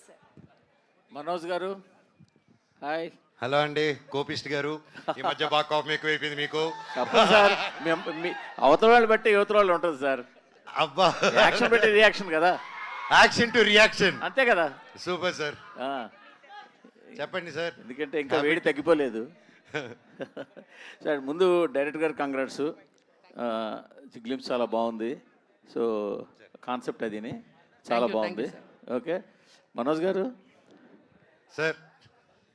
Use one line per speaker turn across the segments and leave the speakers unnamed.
Sir.
Manoj garu hi.
Hello అండి కోపిస్ట్ గారు, ఈ మధ్య బాగా కోపం ఎక్కువైపోయింది మీకు.
తప్పదు సార్, మీ అవతల వాళ్ళు బట్టి యువతల వాళ్ళు ఉంటుంది సార్.
అబ్బా,
యాక్షన్ పెట్టి రియాక్షన్ కదా,
యాక్షన్ టు రియాక్షన్.
అంతే కదా.
సూపర్ సార్,
ఆ,
చెప్పండి సార్.
ఎందుకంటే ఇంకా వేడి తగ్గిపోలేదు సార్. ముందు డైరెక్టర్ గారు కంగ్రాట్స్, గ్లిమ్స్ చాలా బాగుంది. సో కాన్సెప్ట్ అదిని చాలా బాగుంది. ఓకే మనోజ్ గారు
సార్,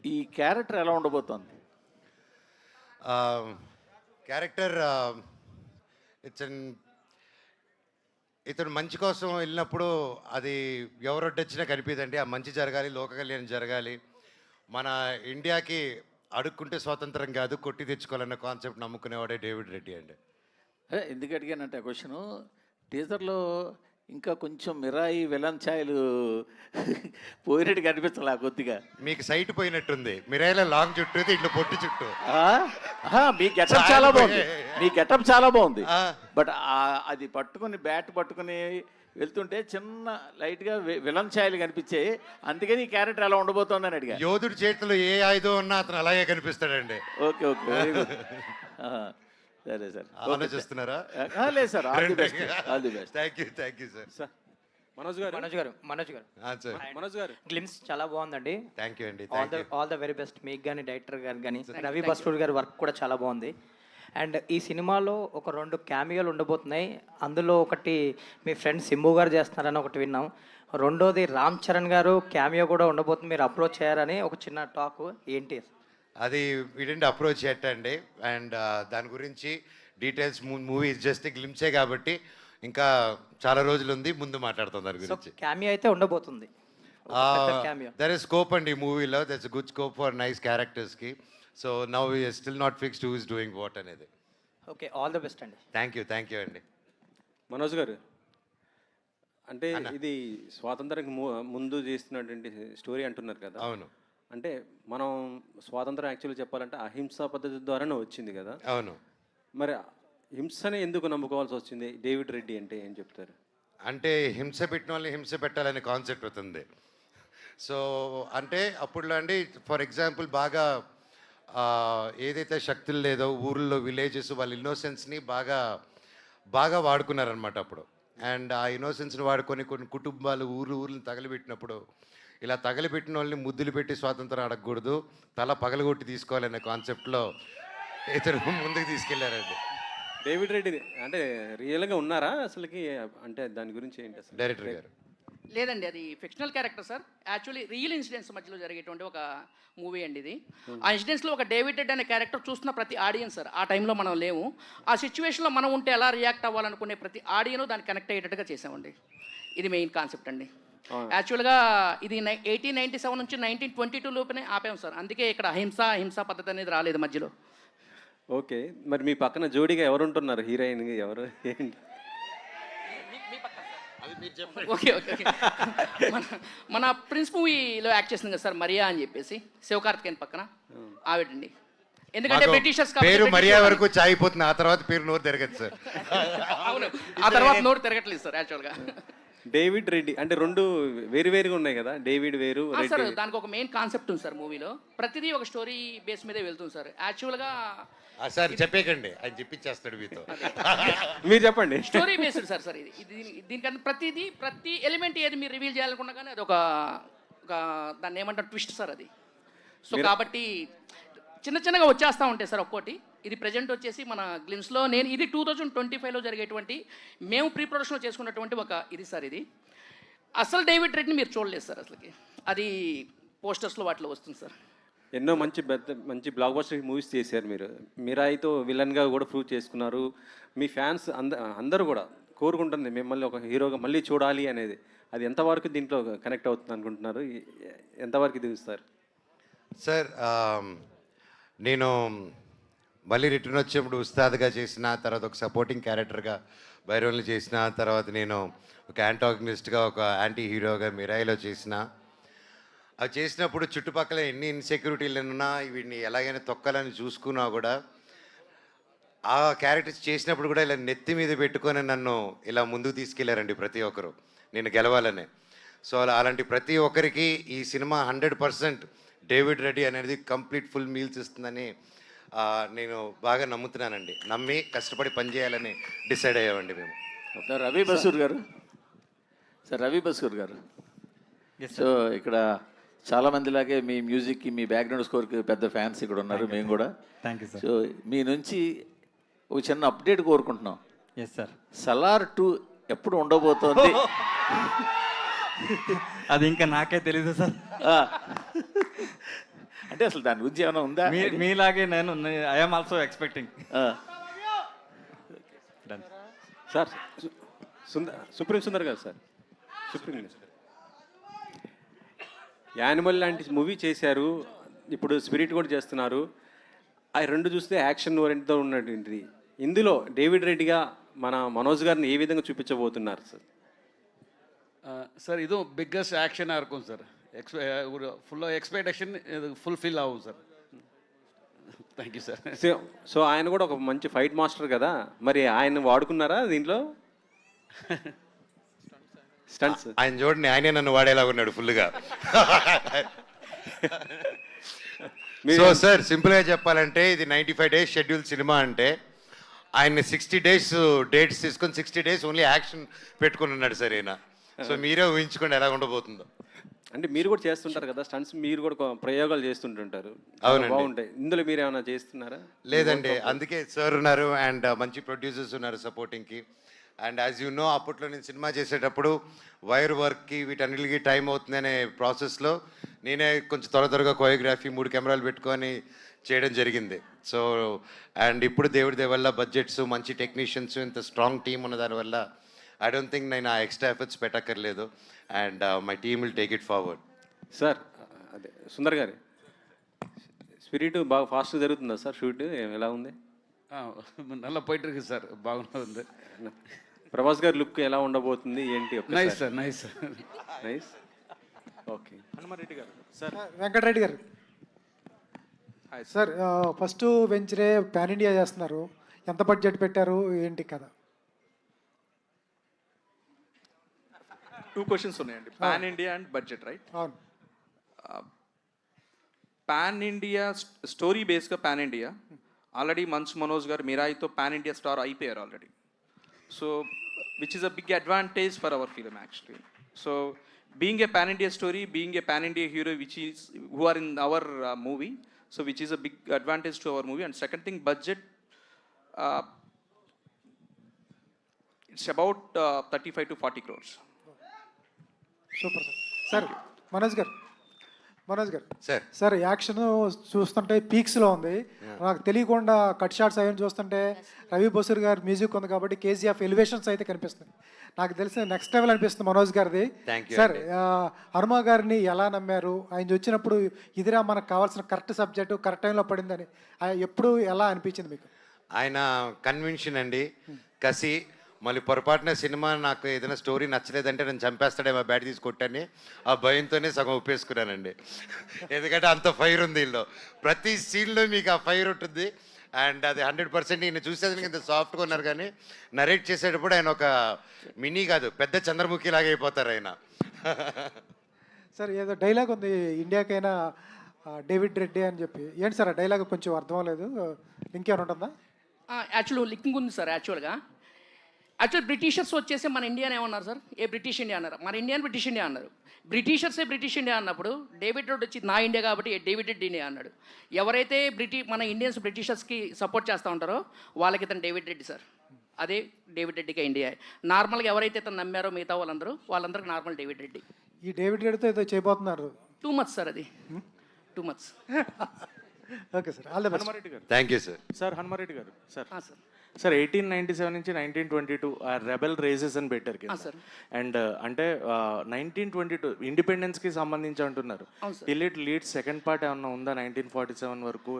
ఈ క్యారెక్టర్ ఎలా ఉండబోతోంది?
క్యారెక్టర్ ఇతను మంచి కోసం వెళ్ళినప్పుడు అది ఎవరొడ్డొచ్చినా కనిపిదండి. ఆ మంచి జరగాలి, లోక కళ్యాణం జరగాలి. మన ఇండియాకి అడుక్కుంటే స్వాతంత్రం కాదు, కొట్టి తెచ్చుకోవాలన్న కాన్సెప్ట్ నమ్ముకునేవాడే డేవిడ్ రెడ్డి అండి.
అదే ఎందుకు అడిగానంటే ఆ క్వశ్చను, టీజర్లో ఇంకా కొంచెం మిరాయి విలన్ ఛాయలు పోయినట్టు కనిపించాలి కొద్దిగా.
మీకు సైట్ పోయినట్టుంది, మిరాయిలో లాంగ్ చుట్టూ ఇట్లా పొట్టి చుట్టూ.
మీ గెటప్ చాలా బాగుంది, మీ గెటప్ చాలా బాగుంది.
ఆ.
బట్ అది పట్టుకుని బ్యాట్ పట్టుకుని వెళ్తుంటే చిన్న లైట్గా విలన్ ఛాయలు కనిపించాయి. అందుకని ఈ క్యారెక్టర్ ఎలా ఉండబోతోందని అడిగా.
యోధుడి చేతిలో ఏ ఆయుధం ఉన్నా అతను అలాగే కనిపిస్తాడండి.
Okay okay very good. సరే సార్,
ఆలోచిస్తున్నారా?
లేదు sir, all the best, all the best.
Thank you sir.
Manoj garu glimpse చాలా బాగుందండి.
థ్యాంక్ యూ అండి.
ఆల్ ద వెరీ బెస్ట్ మీకు కానీ డైరెక్టర్ గారు కానీ. రవి బస్టూర్ గారి వర్క్ కూడా చాలా బాగుంది. అండ్ ఈ సినిమాలో ఒక 2 క్యామియోలు ఉండబోతున్నాయి. అందులో ఒకటి మీ ఫ్రెండ్ సింబు గారు చేస్తున్నారని ఒకటి విన్నాం. రెండోది రామ్ చరణ్ గారు క్యామియో కూడా ఉండబోతుంది, మీరు అప్రోచ్ చేయారని ఒక చిన్న టాక్. ఏంటి
అది వీడింటి అప్రోచ్ చేయటండి. అండ్ దాని గురించి డీటెయిల్స్, మూవీ జస్ట్ గ్లిమ్సే కాబట్టి ఇంకా చాలా రోజులు ఉంది, ముందు మాట్లాడుతాం దాని గురించి.
క్యామియో అయితే ఉండబోతుంది.
దర్ ఇస్ స్కోప్ అండి ఈ మూవీలో. That's good scope for nice క్యారెక్టర్స్కి. So now we still not fixed who is doing what అనేది.
ఓకే, ఆల్ ద బెస్ట్ అండి.
థ్యాంక్ యూ అండి.
మనోజ్ గారు, అంటే ఇది స్వాతంత్రం ముందు చేస్తున్నటువంటి స్టోరీ అంటున్నారు కదా.
అవును.
అంటే మనం స్వాతంత్రం యాక్చువల్గా చెప్పాలంటే అహింసా పద్ధతి ద్వారానే వచ్చింది కదా.
అవును.
మరి హింసనే ఎందుకు నమ్ముకోవాల్సి వచ్చింది డేవిడ్ రెడ్డి అంటే ఏం చెప్తారు?
అంటే హింస పెట్టిన వాళ్ళని హింస పెట్టాలనే కాన్సెప్ట్ అవుతుంది. సో అంటే అప్పుడులో అండి, ఫర్ ఎగ్జాంపుల్ బాగా ఏదైతే శక్తులు లేదో ఊర్లో విలేజెస్ వాళ్ళ ఇన్నోసెన్స్ని బాగా వాడుకున్నారనమాట అప్పుడు. అండ్ ఆ ఇన్నోసెన్స్ని వాడుకొని కొన్ని కుటుంబాలు ఊర్లను తగలబెట్టినప్పుడు, ఇలా తగలబెట్టిన వాళ్ళని ముద్దులు పెట్టి స్వాతంత్రం అడగకూడదు, తల పగలగొట్టి తీసుకోవాలనే కాన్సెప్ట్లో ఇతను ముందుకు తీసుకెళ్లారండి.
డేవిడ్ రెడ్డి అంటే రియల్గా ఉన్నారా అసలుకి? అంటే దాని గురించి ఏంటి అసలు?
డైరెక్టర్ గారు
లేదండి, అది fictional character sir. Actually real incidents మధ్యలో జరిగేటువంటి ఒక మూవీ అండి ఇది. ఆ ఇన్సిడెంట్స్లో ఒక డేవిడ్ రెడ్ అనే క్యారెక్టర్ చూస్తున్న ప్రతి ఆడియన్స్ సార్, ఆ టైంలో మనం లేము, ఆ సిచ్యువేషన్లో మనం ఉంటే ఎలా రియాక్ట్ అవ్వాలనుకునే ప్రతి ఆడియను దాన్ని కనెక్ట్ అయ్యేటట్టుగా చేసామండి. ఇది మెయిన్ కాన్సెప్ట్ అండి. యాక్చువల్గా ఇది 1897 నుంచి 1922 లోపునే ఆపాం సార్. అందుకే ఇక్కడ హింసా పద్ధతి అనేది రాలేదు మధ్యలో.
ఓకే, మరి మీ పక్కన జోడీగా ఎవరు ఉంటున్నారు? హీరోయిన్ ఎవరు ఏంటి?
ఓకే ఓకే ఓకే మన ప్రిన్స్ మూవీలో యాక్ట్ చేసింది కదా సార్, మరియా అని చెప్పేసి, శివకార్తికేయన్ పక్కన ఆవిడండి. ఎందుకంటే బ్రిటిషర్స్
పేరు మరియా వరకు చాయిపోతుంది, ఆ తర్వాత పేరు నోరు తిరగదు సార్.
అవును, ఆ తర్వాత నోరు తిరగట్లేదు సార్. యాక్చువల్గా
డేవిడ్ రెడ్డి అంటే 2 వేరుగా ఉన్నాయి కదా, డేవిడ్ వేరు
సార్. దానికి ఒక మెయిన్ కాన్సెప్ట్ ఉంది సార్ మూవీలో. ప్రతిదీ ఒక స్టోరీ బేస్ మీదే వెళ్తుంది సార్. యాక్చువల్గా
సార్ చెప్పేకండి, ఆయన చెప్పించేస్తాడు మీతో.
మీరు చెప్పండి.
Story based sir. సార్ దీనికన్నా ప్రతి ఎలిమెంట్ ఏది మీరు రివీల్ చేయాలనుకున్నా కానీ అది ఒక దాన్ని ఏమంటారు ట్విస్ట్ సార్ అది. సో కాబట్టి చిన్నగా వచ్చేస్తూ ఉంటాయి సార్ ఒక్కోటి. ఇది ప్రజెంట్ వచ్చేసి మన గ్లిమ్స్లో ఇది 2025లో జరిగేటువంటి మేము ప్రీ ప్రొడక్షన్లో చేసుకున్నటువంటి ఒక ఇది సార్. ఇది అసలు డేవిడ్ రెడ్ని మీరు చూడలేదు సార్ అసలుకి, అది పోస్టర్స్లో వాటిలో వస్తుంది సార్.
ఎన్నో మంచి బ్లాక్ బస్టర్ మూవీస్ చేశారు మీరు. మీరాయితో విలన్గా కూడా ప్రూవ్ చేసుకున్నారు. మీ ఫ్యాన్స్ అందరూ కూడా కోరుకుంటుంది మిమ్మల్ని ఒక హీరోగా మళ్ళీ చూడాలి అనేది. అది ఎంతవరకు దీంట్లో కనెక్ట్ అవుతుంది అనుకుంటున్నారు? ఎంతవరకు దిగుస్తారు
సార్? నేను మళ్ళీ రిటర్న్ వచ్చినప్పుడు ఉస్తాద్గా చేసిన తర్వాత, ఒక సపోర్టింగ్ క్యారెక్టర్గా భైరవుల్ని చేసిన తర్వాత, నేను ఒక యాంటాగనిస్ట్గా ఒక యాంటీ హీరోగా మిరాయిలో చేసిన. అవి చేసినప్పుడు చుట్టుపక్కల ఎన్ని ఇన్సెక్యూరిటీలు ఉన్నా వీడిని ఎలాగైనా తొక్కాలని చూసుకున్నా కూడా, ఆ క్యారెక్టర్స్ చేసినప్పుడు కూడా ఇలా నెత్తి మీద పెట్టుకొని నన్ను ఇలా ముందుకు తీసుకెళ్లారండి ప్రతి ఒక్కరు, నేను గెలవాలని. సో అలాంటి ప్రతి ఒక్కరికి ఈ సినిమా 100% డేవిడ్ రెడ్డి అనేది కంప్లీట్ ఫుల్ మీల్స్ ఇస్తుందని నేను బాగా నమ్ముతున్నానండి. నమ్మి కష్టపడి పనిచేయాలని డిసైడ్ అయ్యామండి మేము.
సార్ రవి బసూర్ గారు, సో ఇక్కడ చాలా మందిలాగే మీ మ్యూజిక్కి, మీ బ్యాక్గ్రౌండ్ స్కోర్కి పెద్ద ఫ్యాన్స్ ఇక్కడ ఉన్నారు, మేము కూడా.
Thank you sir.
సో మీ నుంచి ఒక చిన్న అప్డేట్ కోరుకుంటున్నాం.
Yes sir.
సలార్ 2 ఎప్పుడు ఉండబోతోంది?
అది ఇంకా నాకే తెలీదు సార్.
ఆ. అంటే అసలు దాని గురించి ఏమైనా ఉందా?
మీలాగే నేను I'm also expecting.
Sir supreme Sundar గారు సార్, యానిమల్ లాంటి మూవీ చేశారు, ఇప్పుడు స్పిరిట్ కూడా చేస్తున్నారు. ఆ రెండు చూస్తే యాక్షన్ ఓరియంట్తో ఉన్నటువంటిది. ఇందులో డేవిడ్ రెడ్డిగా మన మనోజ్ గారిని ఏ విధంగా చూపించబోతున్నారు సార్?
சார் இதுவும் பிக்கஸ்ட் ஆக்ஷனாக இருக்கும் சார். ஒரு ஃபுல்லாக எக்ஸ்பெக்டேஷன் இது ஃபுல்ஃபில் ஆகும் sir. Thank you sir.
So ఆయన కూడా ఒక మంచి ఫైట్ మాస్టర్ కదా, మరి ఆయన వాడుకున్నారా దీంట్లో స్టంట్స్?
ఆయన చూడండి, ఆయనే నన్ను వాడేలా ఉన్నాడు ఫుల్గా. సో సార్ సింపుల్గా చెప్పాలంటే ఇది 95 days షెడ్యూల్ సినిమా. అంటే ఆయన 60 days డేట్స్ తీసుకొని 60 days ఓన్లీ యాక్షన్ పెట్టుకుని ఉన్నాడు సార్ ఈయన. సో మీరే ఊహించుకోండి ఎలా ఉండబోతుందో.
అంటే మీరు కూడా చేస్తుంటారు కదా స్టంట్స్, మీరు కూడా ప్రయోగాలు చేస్తుంటుంటారు.
అవునండి.
బాగుంటాయి. ఇందులో మీరు ఏమైనా చేస్తున్నారా?
లేదండి, అందుకే సార్ ఉన్నారు అండ్ మంచి ప్రొడ్యూసర్స్ ఉన్నారు సపోర్టింగ్కి. అండ్ యాజ్ యూ నో, అప్పట్లో నేను సినిమా చేసేటప్పుడు వైర్ వర్క్కి వీటన్నిటికి టైం అవుతుంది అనే ప్రాసెస్లో నేనే కొంచెం త్వరగా కోరియోగ్రఫీ 3 కెమెరాలు పెట్టుకొని చేయడం జరిగింది. సో అండ్ ఇప్పుడు దేవుడి దేవల్ల బడ్జెట్స్, మంచి టెక్నీషియన్స్, ఇంత స్ట్రాంగ్ టీమ్ ఉన్న దానివల్ల ఐ డోంట్ థింక్ నేను ఆ ఎక్స్ట్రా ఎఫర్ట్స్ పెట్టక్కర్లేదు. And my team will take it forward.
Sir అదే సుందర్ గారు, స్పిరిట్ బాగా ఫాస్ట్ జరుగుతుందా సార్? షూట్ ఎలా ఉంది?
நல்லா போயிட்டு இருக்கு சார். బాగుంది.
ప్రభాస్ గారి లుక్ ఎలా ఉండబోతుంది ఏంటి?
Nice sir, nice sir,
nice. Okay.
Hanumareddy garu sir. Venkatareddy garu sir, first వెంచరే పాన్ ఇండియా చేస్తున్నారు, ఎంత బడ్జెట్ పెట్టారు ఏంటి కదా?
2 questions ఉన్నాయండి. Pan India and budget, right?
అవును.
పాన్ ఇండియా స్టోరీ బేస్గా pan India already Manchu Manoj garu మిరాయితో పాన్ ఇండియా స్టార్ అయిపోయారు already. So which is a big advantage for our film actually. So being a pan India story, being a pan India hero which is who are in our movie, so which is a big advantage to our movie. And second thing, budget it's about 35 to 40 crores.
Super sir. Sir Manoj garu
sir
sir, action చూస్తుంటే పీక్స్లో ఉంది. నాకు తెలియకుండా cut shots అవన్నీ చూస్తుంటే రవి బసూర్ గారి music ఉంది కాబట్టి KGF elevations అయితే కనిపిస్తుంది. నాకు తెలిసిన నెక్స్ట్ లెవెల్ అనిపిస్తుంది మనోజ్ గారిది. సార్, హనుమ గారిని ఎలా నమ్మారు? ఆయన వచ్చినప్పుడు ఇదిరా మనకు కావాల్సిన కరెక్ట్ సబ్జెక్టు కరెక్ట్ టైంలో పడిందని ఎప్పుడు ఎలా అనిపించింది మీకు?
ఆయన కన్విన్షన్ అండి, కసి. మళ్ళీ పొరపాటున సినిమా నాకు ఏదైనా స్టోరీ నచ్చలేదంటే నేను చంపేస్తాడేమో బ్యాట్ తీసి కొట్టని ఆ భయంతోనే సగం ఒప్పేసుకున్నానండి. ఎందుకంటే అంత ఫైర్ ఉంది వీళ్ళు, ప్రతి సీన్లో మీకు ఆ ఫైర్ ఉంటుంది. అండ్ అది 100% ఈయన చూసేదానికి ఇంత సాఫ్ట్గా ఉన్నారు, కానీ నరేట్ చేసేటప్పుడు ఆయన ఒక మినీ కాదు పెద్ద చంద్రముఖి లాగా అయిపోతారు ఆయన.
సార్, ఏదో డైలాగ్ ఉంది ఇండియాకైనా డేవిడ్ రెడ్డి అని చెప్పి, ఏంటి సార్ ఆ డైలాగ్? కొంచెం అర్థం లేదు, ఇంకేమైనా ఉంటుందా?
యాక్చువల్ లింకింగ్ ఉంది సార్. యాక్చువల్ బ్రిటిషర్స్ వచ్చేసి మన ఇండియాని ఏమన్నారు సార్? ఏ బ్రిటిష్ ఇండియా అన్నారు, మన ఇండియాని బ్రిటిష్ ఇండియా అన్నారు. బ్రిటిషర్సే బ్రిటిష్ ఇండియా అన్నప్పుడు డేవిడ్ రెడ్డి వచ్చి నా ఇండియా కాబట్టి డేవిడ్ రెడ్డి ఇండియా అన్నాడు. ఎవరైతే మన ఇండియన్స్ బ్రిటిషర్స్కి సపోర్ట్ చేస్తూ ఉంటారో వాళ్ళకి ఇతను డేవిడ్ రెడ్డి సార్. అదే డేవిడ్ రెడ్డికి ఇండియా. నార్మల్గా ఎవరైతే ఇతను నమ్మారో మిగతా వాళ్ళందరికీ నార్మల్ డేవిడ్ రెడ్డి.
ఈ డేవిడ్ రెడ్డితో ఏదో చేయబోతున్నారు.
2 months సార్, అది 2 months.
Okay sir, all the best.
Hanumareddy garu
thank you sir.
Sir. Hanumareddy garu sir.
Sir
sir 1897 నుంచి 1922 రెబెల్ రేజెస్ అని పెట్టారు కదా.
సార్.
అండ్ అంటే 1922 ఇండిపెండెన్స్కి సంబంధించి అంటున్నారు. Till it lead second part ఏమన్నా ఉందా 1947 వరకు?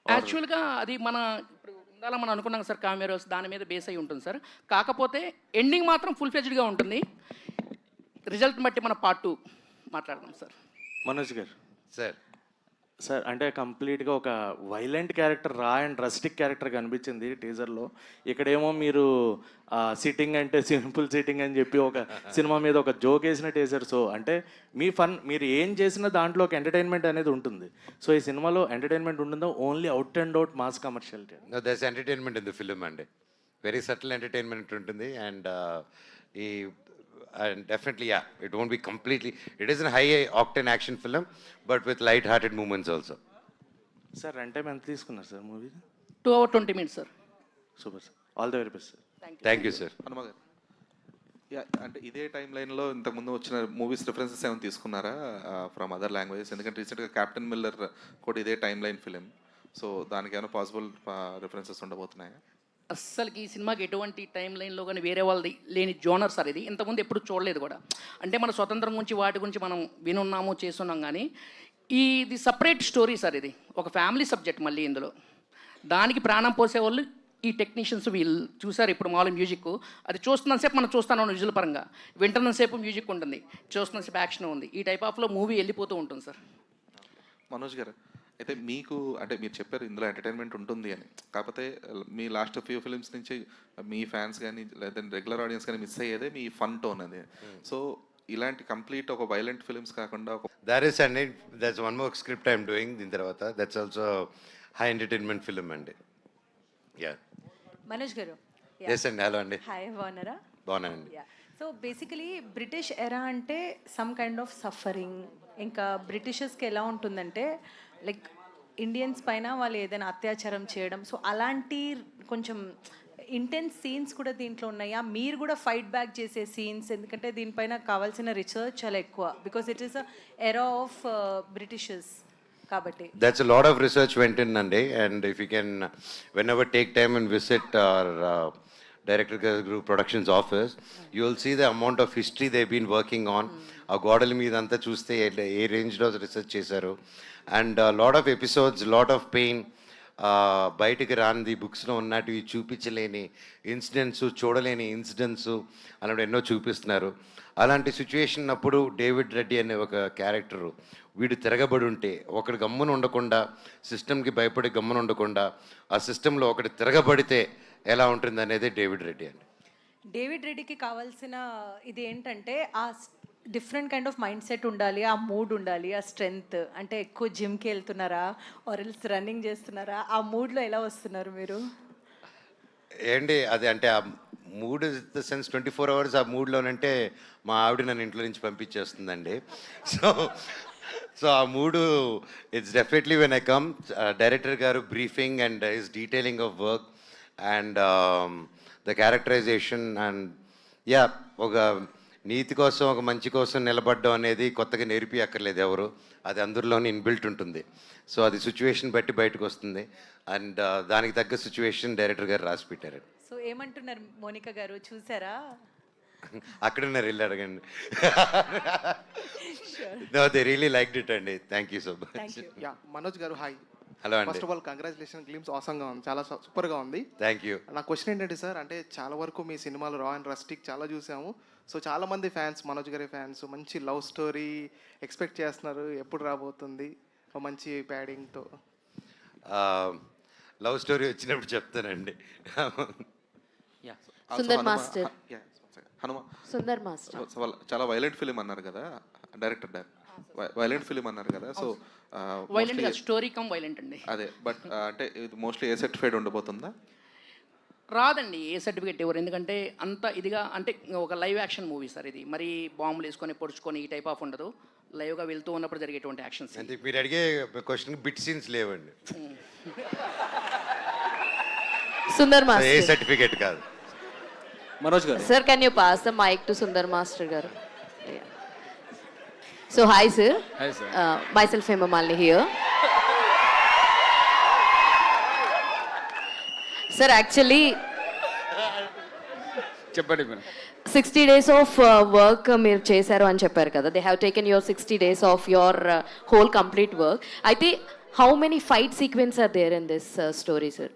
యాక్చువల్గా అది మన ఇప్పుడు ఉండాలని మనం అనుకున్నాం సార్. కామెరోస్ దాని మీద బేస్ అయి ఉంటుంది సార్. కాకపోతే ఎండింగ్ మాత్రం ఫుల్ ఫ్లెడ్జ్డ్గా ఉంటుంది. రిజల్ట్ బట్టి మన పార్ట్ 2 మాట్లాడదాం sir.
Manoj garu
sir,
sir అంటే కంప్లీట్గా ఒక వైలెంట్ క్యారెక్టర్ రా అండ్ రస్టిక్ క్యారెక్టర్ కనిపించింది టీజర్లో. ఇక్కడేమో మీరు సిట్టింగ్ అంటే సింపుల్ సిట్టింగ్ అని చెప్పి ఒక సినిమా మీద ఒక జోక్ వేసినట్టు వేశారు. సో అంటే మీ ఫన్ మీరు ఏం చేసినా దాంట్లో ఒక ఎంటర్టైన్మెంట్ అనేది ఉంటుంది. సో ఈ సినిమాలో ఎంటర్టైన్మెంట్ ఉంటుందో only out and out mass commercial?
That's entertainment in the film అండి. వెరీ సటిల్ ఎంటర్టైన్మెంట్ ఉంటుంది. అండ్ ఈ and definitely yeah, it won't be completely, it is a high octane action film but with light hearted moments also.
Sir run time ఎంత తీసుకున్నారు sir movie?
2 hours 20 minutes sir.
Super sir, all the very best sir.
Thank you sir.
Hanuma గారు, అంటే ఇదే time లైన్లో ఇంతకుముందు వచ్చిన movies references ఏమైనా తీసుకున్నారా ఫ్రమ్ అదర్ లాంగ్వేజెస్? ఎందుకంటే రీసెంట్గా క్యాప్టెన్ మిల్లర్ కూడా ఇదే టైం లైన్ ఫిలిం. సో దానికి ఏమైనా పాసిబుల్ రిఫరెన్సెస్ ఉండబోతున్నాయా?
అస్సలకి ఈ సినిమాకి ఎటువంటి టైం లైన్లో కానీ వేరే వాళ్ళది లేని జోనర్ సార్ ఇది. ఇంతకుముందు ఎప్పుడు చూడలేదు కూడా. అంటే మన స్వతంత్రం గురించి వాటి గురించి మనం వినున్నాము చేస్తున్నాం, కానీ ఇది సపరేట్ స్టోరీ సార్. ఇది ఒక ఫ్యామిలీ సబ్జెక్ట్. మళ్ళీ ఇందులో దానికి ప్రాణం పోసేవాళ్ళు ఈ టెక్నీషియన్స్. వీళ్ళు చూసారు ఇప్పుడు మామూలు మ్యూజిక్, అది చూస్తున్నంతసేపు మనం చూస్తాను విజువల్ పరంగా, వింటున్నంతసేపు మ్యూజిక్ ఉంటుంది, చూస్తున్నంతసేపు యాక్షన్ ఉంది. ఈ టైప్ ఆఫ్లో మూవీ వెళ్ళిపోతూ ఉంటుంది సార్.
మనోజ్ గారు, అయితే మీకు అంటే మీరు చెప్పారు ఇందులో ఎంటర్టైన్మెంట్ ఉంటుంది అని, కాకపోతే మీ లాస్ట్ ఫ్యూ ఫిల్మ్స్ నుంచి మీ ఫ్యాన్స్ కానీ లేదా రెగ్యులర్ ఆడియన్స్ కానీ మిస్ అయ్యేదే మీ ఫన్ టోన్ అది. సో ఇలాంటి కంప్లీట్ ఒక వైలెంట్ ఫిల్మ్స్ కాకుండా
that's one more script I'm doing. దీని తర్వాత that's also high entertainment film అండి. యా
మనోజ్ గారు.
ఎస్ అండి. హలో అండి.
హాయ్, బాగున్నారా?
బాగున్నానండి.
సో బేసికలీ బ్రిటిష్ ఎరా అంటే సమ్ కైండ్ ఆఫ్ సఫరింగ్. ఇంకా బ్రిటిషర్స్కి ఎలా ఉంటుందంటే లైక్ ఇండియన్స్ పైన వాళ్ళు ఏదైనా అత్యాచారం చేయడం, సో అలాంటి కొంచెం ఇంటెన్స్ సీన్స్ కూడా దీంట్లో ఉన్నాయా? మీరు కూడా ఫైట్ బ్యాక్ చేసే సీన్స్, ఎందుకంటే దీనిపైన కావాల్సిన రీసెర్చ్ చాలా ఎక్కువ, because it is a era of Britishers కాబట్టి.
That's a lot of research went in అండి. And if you can whenever take time and visit our Director Group Productions office, you will see the amount of history they've been working on. ఆ గోడల మీద అంతా చూస్తే ఏ రేంజ్లో research చేశారు. And lot of episodes, lot of pain, బయటికి రానిది, బుక్స్లో ఉన్నటివి చూపించలేని incidents, చూడలేని ఇన్సిడెంట్స్ అలాంటి ఎన్నో చూపిస్తున్నారు. అలాంటి సిచ్యువేషన్ అప్పుడు డేవిడ్ రెడ్డి అనే ఒక క్యారెక్టరు వీడు తిరగబడి ఉంటే, ఒకడు గమ్మున ఉండకుండా, సిస్టమ్కి భయపడి గమ్మున ఉండకుండా, ఆ సిస్టంలో ఒకటి తిరగబడితే ఎలా ఉంటుంది అనేది డేవిడ్ రెడ్డి అండి.
డేవిడ్ రెడ్డికి కావాల్సిన ఇది ఏంటంటే ఆ different kind of mind set ఉండాలి, ఆ మూడ్ ఉండాలి, ఆ స్ట్రెంగ్త్. అంటే ఎక్కువ జిమ్కి వెళ్తున్నారా ఆర్ ఎల్స్ రన్నింగ్ చేస్తున్నారా? ఆ మూడ్లో ఎలా వస్తున్నారు మీరు?
ఏంటి అది అంటే ఆ మూడ్ ద సెన్స్ 24 hours ఆ మూడ్లోనంటే మా ఆవిడ నన్ను ఇంట్లో నుంచి పంపించేస్తుందండి. సో ఆ మూడు it's definitely when I come, director garu briefing and his detailing of work and the characterisation and yeah, ఒక నీతి కోసం, ఒక మంచి కోసం నిలబడడం అనేది కొత్తగా నేర్పి అక్కర్లేదు ఎవరు, అది అందరిలోనే ఇన్బిల్ట్ ఉంటుంది. సో అది సిచ్యువేషన్ బట్టి బయటకు వస్తుంది. అండ్ దానికి తగ్గ సిచ్యువేషన్ డైరెక్టర్ గారు రాసి పెట్టారు.
సో ఏమంటున్నారు మోనికా గారు, చూసారా?
అక్కడున్నారు, వెళ్ళి అడగండి. దే రియలీ లైక్డ్ ఇట్ అండి. Thank you so much.
Yeah, Manoj garu hi.
Hello అండి.
First of all congratulation, glimpse ఆసంగా ఉంది, చాలా సూపర్గా ఉంది.
Thank you.
నా క్వశ్చన్ ఏంటంటే సార్, అంటే చాలా వరకు మీ సినిమాలు రా అండ్ రస్టిక్ చాలా చూసాము. సో చాలా మంది ఫ్యాన్స్, మనోజ్ గారి ఫ్యాన్స్ మంచి లవ్ స్టోరీ ఎక్స్పెక్ట్ చేస్తున్నారు. ఎప్పుడు రాబోతుంది మంచి ప్యాడింగ్తో?
లవ్ స్టోరీ వచ్చినప్పుడు చెప్తానండి.
సుందర్ మాస్టర్, హనుమ
సుందర్ మాస్టర్
చాలా వైలెంట్ ఫిలిం అన్నారు కదా డైరెక్టర్, వైలెంట్ ఫిలిం అన్నారు కదా. So
violent story come violent అండి
అదే, బట్ అంటే ఇది మోస్ట్లీ ఏ సర్టిఫైడ్ ఉండబోతుందా?
రాదండి ఏ సర్టిఫికేట్ ఎవరు, ఎందుకంటే అంత ఇదిగా అంటే ఒక లైవ్ యాక్షన్ మూవీ సార్ ఇది. మరి బాంబులు వేసుకొని పొడుచుకొని ఈ టైప్ ఆఫ్ ఉండదు. లైవ్గా వెళ్తూ ఉన్నప్పుడు జరిగేటువంటి యాక్షన్స్.
అంటే మీరు అడిగే క్వశ్చన్ బిట్ సీన్స్ లేవండి.
సుందర్
ఏ
మాస్టర్.
సర్టిఫికేట్ కాదు.
మనోజ్ గారు,
Sir, can you pass the mic to Sundar Master garu? Yeah. So hi sir.
Hi sir.
Myself Hema Malini here. Sir, actually
చెప్పండి మీరు.
60 days of work మీరు చేశారు అని చెప్పారు కదా. They have taken your 60 days of your whole complete work. అయితే how many fight sequences are there in this story, sir?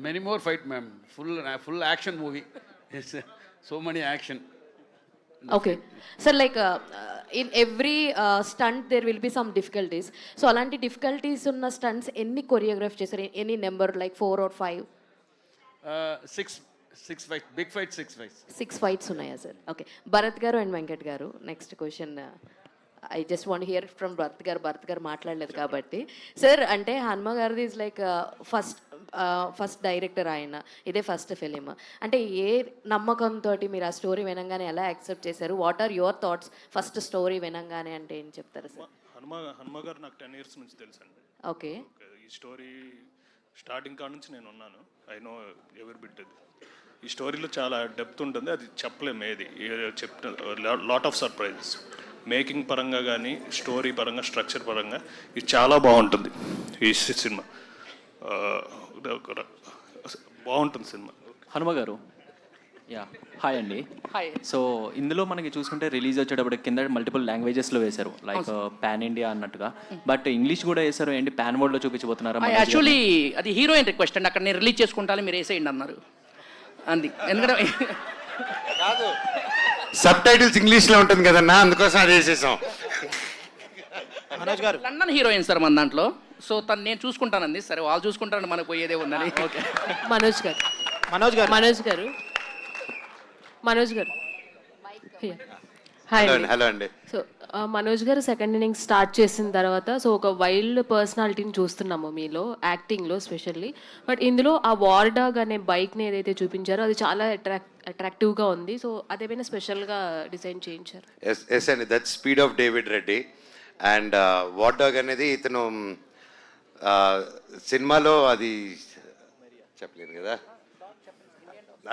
Many more fight, ma'am. Full action movie. Yes, so many action.
Okay sir, like in every stunt there will be some difficulties. So అలాంటి difficulties ఉన్న stunts ఎన్ని choreograph చేశారు? Any number, like 4 or 5?
6 fight, big fight 6 fights.
6 fights ఉన్నాయా సార్? Okay. Bharat garu and Venkat garu, next question I just want hear from Bharat garu మాట్లాడలేదు కాబట్టి. Sir, అంటే హనుమ గారిది ఈజ్ లైక్ ఫస్ట్ డైరెక్టర్ ఆయన, ఇదే ఫస్ట్ ఫిలిం. అంటే ఏ నమ్మకంతో మీరు ఆ స్టోరీ వినంగానే ఎలా యాక్సెప్ట్ చేశారు? What are your thoughts first story వినంగానే? అంటే ఏం చెప్తారు సార్?
హనుమ గారు నాకు 10 years నుంచి తెలుసండి.
ఓకే.
ఈ స్టోరీ స్టార్టింగ్ కాడ నుంచి నేను ఉన్నాను. ఐ నో ఎవరి బిట్ అది. ఈ స్టోరీలో చాలా డెప్త్ ఉంటుంది, అది చెప్పలేము ఏది చెప్తున్న. లాట్ ఆఫ్ సర్ప్రైజెస్ మేకింగ్ పరంగా కానీ, స్టోరీ పరంగా, స్ట్రక్చర్ పరంగా ఇది చాలా బాగుంటుంది ఈ సినిమా. బాగుంటుంది సినిమా.
హనుమ గారు, యా హాయ్ అండి.
హాయ్.
సో ఇందులో మనకి చూసుకుంటే రిలీజ్ వచ్చేటప్పుడు కింద మల్టిపుల్ లాంగ్వేజెస్లో వేశారు, లైక్ పాన్ ఇండియా అన్నట్టుగా. బట్ ఇంగ్లీష్ కూడా వేశారు ఏంటి? పాన్ వరల్డ్లో చూపించబోతున్నారా?
యాక్చువల్లీ అది హీరోయిన్ రిక్వెస్ట్ అండి, అక్కడ నేను రిలీజ్ చేసుకుంటాను, మీరు వేసేయండి అన్నారు. అంది, ఎందుకంటే
కాదు, సబ్ టైటిల్స్ ఇంగ్లీష్లో ఉంటుంది కదన్నా, అందుకోసం అది వేసేసాం.
లండన్ హీరోయిన్ సార్ మన దాంట్లో. సో తను నేను చూసుకుంటానండి. సరే, వాళ్ళు చూసుకుంటారని మనకు పోయేదే ఉందని. ఓకే.
మనోజ్ గారు హాయ్ అండి.
హలో అండి.
సో మనోజ్ గారు సెకండ్ ఇన్నింగ్ స్టార్ట్ చేసిన తర్వాత సో ఒక వైల్డ్ పర్సనాలిటీని చూస్తున్నాము మీలో, యాక్టింగ్లో స్పెషల్లీ. బట్ ఇందులో ఆ వార్ డాగ్ అనే బైక్ని ఏదైతే చూపించారో అది చాలా అట్రాక్టివ్గా ఉంది. సో అదేమైనా స్పెషల్గా డిజైన్ చేయించారు?
ఎస్ అండి, that speed of David Reddy. And war dog అనేది ఇతను సినిమాలో అది చెప్పలేను కదా,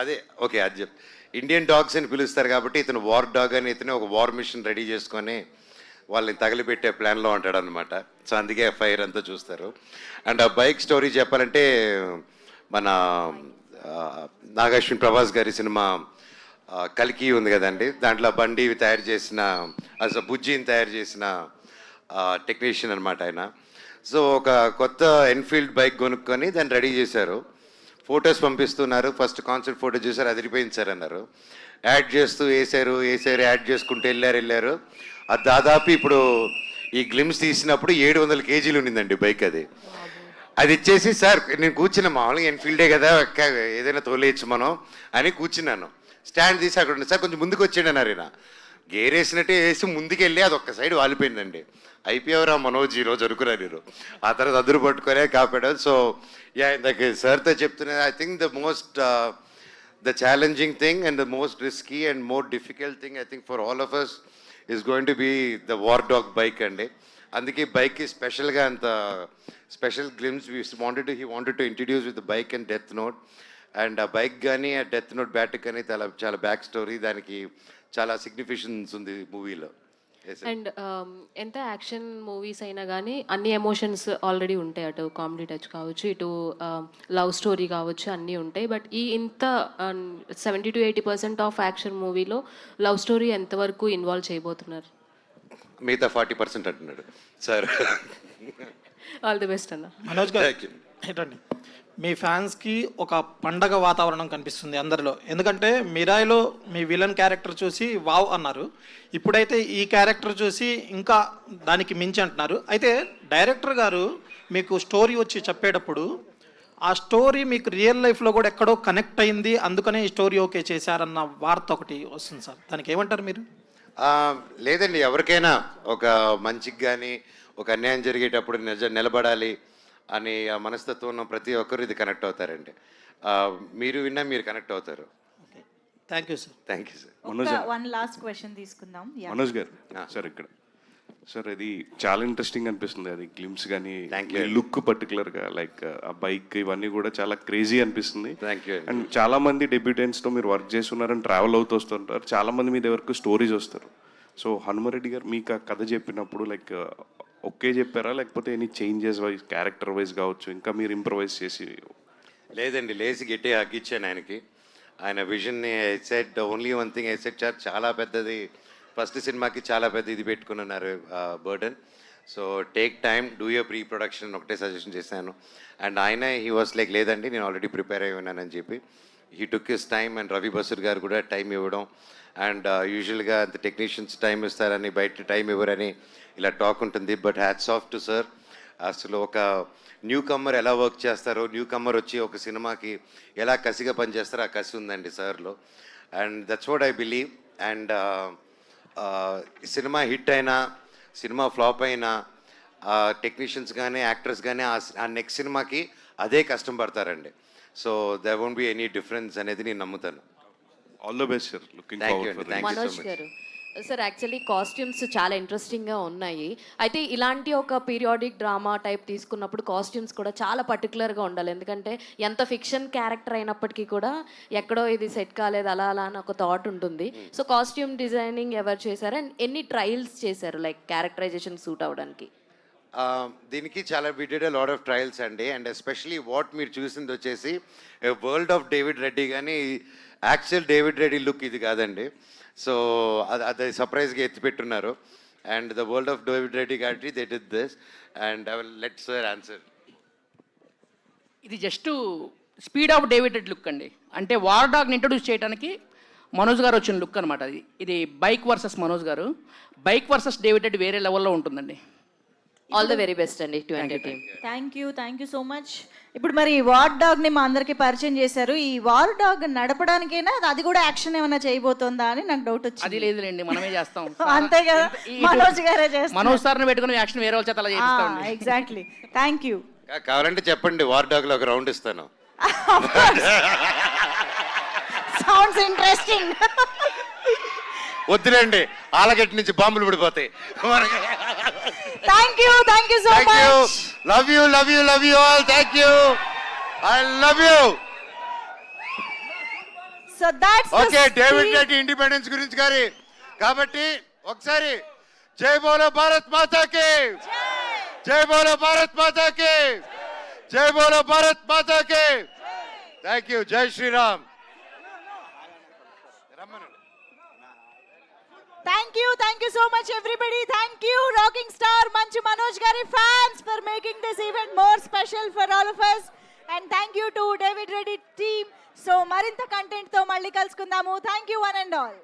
అదే ఓకే అది చెప్ ఇండియన్ డాగ్స్ అని పిలుస్తారు కాబట్టి ఇతను వార్ డాగ్ అని, ఇతను ఒక వార్ మిషన్ రెడీ చేసుకొని వాళ్ళని తగిలిపెట్టే ప్లాన్లో ఉంటాడు అనమాట. సో అందుకే ఫైర్ అంతా చూస్తారు. అండ్ ఆ బైక్ స్టోరీ చెప్పాలంటే మన నాగార్జున ప్రభాస్ గారి సినిమా కల్కి ఉంది కదండి, దాంట్లో బండి తయారు చేసిన అసలు బుజ్జిని తయారు చేసిన టెక్నీషియన్ అనమాట ఆయన. సో ఒక కొత్త ఎన్ఫీల్డ్ బైక్ కొనుక్కొని దాన్ని రెడీ చేశారు. ఫొటోస్ పంపిస్తున్నారు. ఫస్ట్ కాన్సెప్ట్ ఫోటో చూసారు, అదిరిపోయింది సార్ అన్నారు. యాడ్ చేస్తూ వేసారు, యాడ్ చేసుకుంటూ వెళ్ళారు. అది దాదాపు ఇప్పుడు ఈ గ్లిమ్స్ తీసినప్పుడు 700 kgs ఉండిందండి బైక్. అది ఇచ్చేసి సార్ నేను కూర్చున్నా, మామూలుగా ఎన్ఫీల్డే కదా ఏదైనా తోలేయచ్చు మనం అని కూర్చున్నాను. స్టాండ్ తీసి అక్కడ ఉంది సార్, కొంచెం ముందుకు వచ్చాడు అన్నారు. ఈయన గేర్ వేసినట్టే వేసి ముందుకెళ్ళి అది ఒక్క సైడ్ వాలిపోయిందండి. అయిపోయావరా మనోజ్ ఈరోజు అనుకున్నారు మీరు. ఆ తర్వాత అదురు పట్టుకునే కాపాడారు. సో యా, ఇందాక సార్తో చెప్తున్నా, I think the challenging thing and the most risky and more difficult thing I think for all of us is going to be the war dog bike అండి. అందుకే బైక్ స్పెషల్గా అంత special glimpse he wanted to introduce with the bike and Death Note. And ఆ bike కానీ ఆ death note bat కానీ చాలా back story, దానికి చాలా సిగ్నిఫికెన్స్ ఉంది మూవీలో.
అండ్ ఎంత యాక్షన్ మూవీస్ అయినా కానీ అన్ని ఎమోషన్స్ ఆల్రెడీ ఉంటాయి. అటు కామెడీ టచ్ కావచ్చు, ఇటు లవ్ స్టోరీ కావచ్చు, అన్నీ ఉంటాయి. బట్ ఈ ఇంత 70 to 80% ఆఫ్ యాక్షన్ మూవీలో లవ్ స్టోరీ ఎంతవరకు ఇన్వాల్వ్ చేయబోతున్నారు?
మిగతా 40% అంటున్నాడు సార్.
ఆల్ ది బెస్ట్ అన్న.
మనోజ్ గారు ఏంటండి, మీ ఫ్యాన్స్కి ఒక పండగ వాతావరణం కనిపిస్తుంది అందరిలో. ఎందుకంటే మిరాయిలో మీ విలన్ క్యారెక్టర్ చూసి వావ్ అన్నారు, ఇప్పుడైతే ఈ క్యారెక్టర్ చూసి ఇంకా దానికి మించి అంటున్నారు. అయితే డైరెక్టర్ గారు మీకు స్టోరీ వచ్చి చెప్పేటప్పుడు ఆ స్టోరీ మీకు రియల్ లైఫ్లో కూడా ఎక్కడో కనెక్ట్ అయింది, అందుకనే ఈ స్టోరీ ఓకే చేశారన్న వార్త ఒకటి వస్తుంది సార్, దానికి ఏమంటారు మీరు?
లేదండి, ఎవరికైనా ఒక మంచికి కానీ ఒక అన్యాయం జరిగేటప్పుడు నిలబడాలి అని ఆ మనస్తత్వం ఉన్న ప్రతి ఒక్కరు ఇది కనెక్ట్ అవుతారండి. మీరు విన్నా మీరు కనెక్ట్ అవుతారు.
Thank you sir.
Thank you sir.
One last question తీసుకుందాం.
మనోజ్ గారు సార్, ఇక్కడ సార్ అది చాలా ఇంట్రెస్టింగ్ అనిపిస్తుంది. అది గ్లిమ్స్ కానీ లుక్ పర్టికులర్గా లైక్ ఆ బైక్ ఇవన్నీ కూడా చాలా క్రేజీ అనిపిస్తుంది. అండ్ చాలా మంది డెబ్యూటెంట్స్తో మీరు వర్క్ చేస్తున్నారని ట్రావెల్ అవుతూ వస్తుంటారు. చాలా మంది మీ దగ్గరకు స్టోరీస్ వస్తారు. సో హనుమారెడ్డి గారు మీకు ఆ కథ చెప్పినప్పుడు లైక్ ఓకే చెప్పారా, లేకపోతే any changes wise character wise కావచ్చు ఇంకా మీరు ఇంప్రవైజ్ చేసి?
లేదండి, లేచి గట్టి హగ్గిచ్చాను ఆయనకి. ఆయన విజన్ని I said only one thing, I said sir చాలా పెద్దది, ఫస్ట్ సినిమాకి చాలా పెద్ద ఇది పెట్టుకున్నారు burden. So take time, do your pre production ఒకటే సజెషన్ చేశాను. అండ్ ఆయన హీ వాస్ లైక్ లేదండి నేను ఆల్రెడీ ప్రిపేర్ అయి ఉన్నానని చెప్పి he took his time and Ravi Basrur garu కూడా టైం ఇవ్వడం అండ్ యూజువల్గా అంత టెక్నీషియన్స్ టైం ఇస్తారని బయట టైం ఇవ్వరని ఇలా టాక్ ఉంటుంది. But hats off to sir. అసలు ఒక న్యూ కమ్మర్ ఎలా వర్క్ చేస్తారో, న్యూ కమ్మర్ వచ్చి ఒక సినిమాకి ఎలా కసిగా పనిచేస్తారో ఆ కసి ఉందండి సార్లో. And that's what I believe. And సినిమా హిట్ అయినా సినిమా ఫ్లాప్ అయినా టెక్నీషియన్స్ కానీ యాక్టర్స్ కానీ ఆ నెక్స్ట్ సినిమాకి అదే కష్టం పడతారండి. So there won't be any difference అనేది నేను నమ్ముతాను.
All the best sir. Looking forward for
Manoj garu sir, actually costumes చాలా ఇంట్రెస్టింగ్గా ఉన్నాయి. అయితే ఇలాంటి ఒక పీరియాడిక్ డ్రామా టైప్ తీసుకున్నప్పుడు కాస్ట్యూమ్స్ కూడా చాలా పర్టికులర్గా ఉండాలి. ఎందుకంటే ఎంత ఫిక్షన్ క్యారెక్టర్ అయినప్పటికీ కూడా ఎక్కడో ఇది సెట్ కాలేదు అలా అలా అని ఒక థాట్ ఉంటుంది. సో కాస్ట్యూమ్ డిజైనింగ్ ఎవరు చేశారు అండ్ ఎన్ని ట్రయల్స్ చేశారు లైక్ క్యారెక్టరైజేషన్ సూట్ అవ్వడానికి?
దీనికి చాలా we did a lot of trials అండి. అండ్ ఎస్పెషలీ వాట్ మీరు చూసింది వచ్చేసి వరల్డ్ ఆఫ్ డేవిడ్ రెడ్డి, కానీ యాక్చువల్ డేవిడ్ రెడ్డి లుక్ ఇది కాదండి. సో అది సర్ప్రైజ్గా ఎత్తిపెట్టున్నారు. And the world of David Reddy కాబట్టి they did this and I will let sir answer.
ఇది just speed of David red look అండి. అంటే వార్ డాగ్ని ఇంట్రొడ్యూస్ చేయడానికి మనోజ్ గారు వచ్చిన లుక్ అనమాట. ఇది బైక్ వర్సెస్ మనోజ్ గారు. బైక్ వర్సెస్ డేవిడ్ రెడ్ వేరే లెవెల్లో ఉంటుందండి.
ఆల్ ద వెరీ బెస్ట్ అండి to enter team.
Thank you so much. ఇప్పుడు మరి వార్ డాగ్ని మా అందరికి పరిచయం చేశారు. ఈ వార్ డాగ్ నడపడానికైనా అది కూడా యాక్షన్ ఏమైనా చేయబోతుందా అని నాకు డౌట్ వచ్చింది.
అది లేదులేండి, మనమే చేస్తాం.
అంతే కదా, మనోజ్ గారే చేస్తారు.
మనోజ్ సార్ని పెట్టుకుని యాక్షన్ వేరే వాళ్ళ చేత అలా చేస్తాం.
ఎగ్జాక్ట్లీ. Thank you.
కావాలంటే చెప్పండి, వార్ డాగ్లో ఒక రౌండ్ ఇస్తాను.
Sounds interesting.
వద్దులేండి, ఆలగట్టి నుంచి బాంబులు పడిపోతాయి.
Thank you so much.
Love you all. Thank you. I love you.
So that's
okay, David Reddy independence గురించి గారి కాబట్టి ఒకసారి జై బోలో భారత్ మాతాకి, జై బోలో భారత్ మాతాకి, జై బోలో భారత్ మాతాకి. Thank you. జై Sriram.
Thank you so much everybody. Thank you rocking star Manchu Manoj Gari fans for making this event more special for all of us. And thank you to David Reddy team. So marinta content tho malli kalusukundamu. Thank you one and all.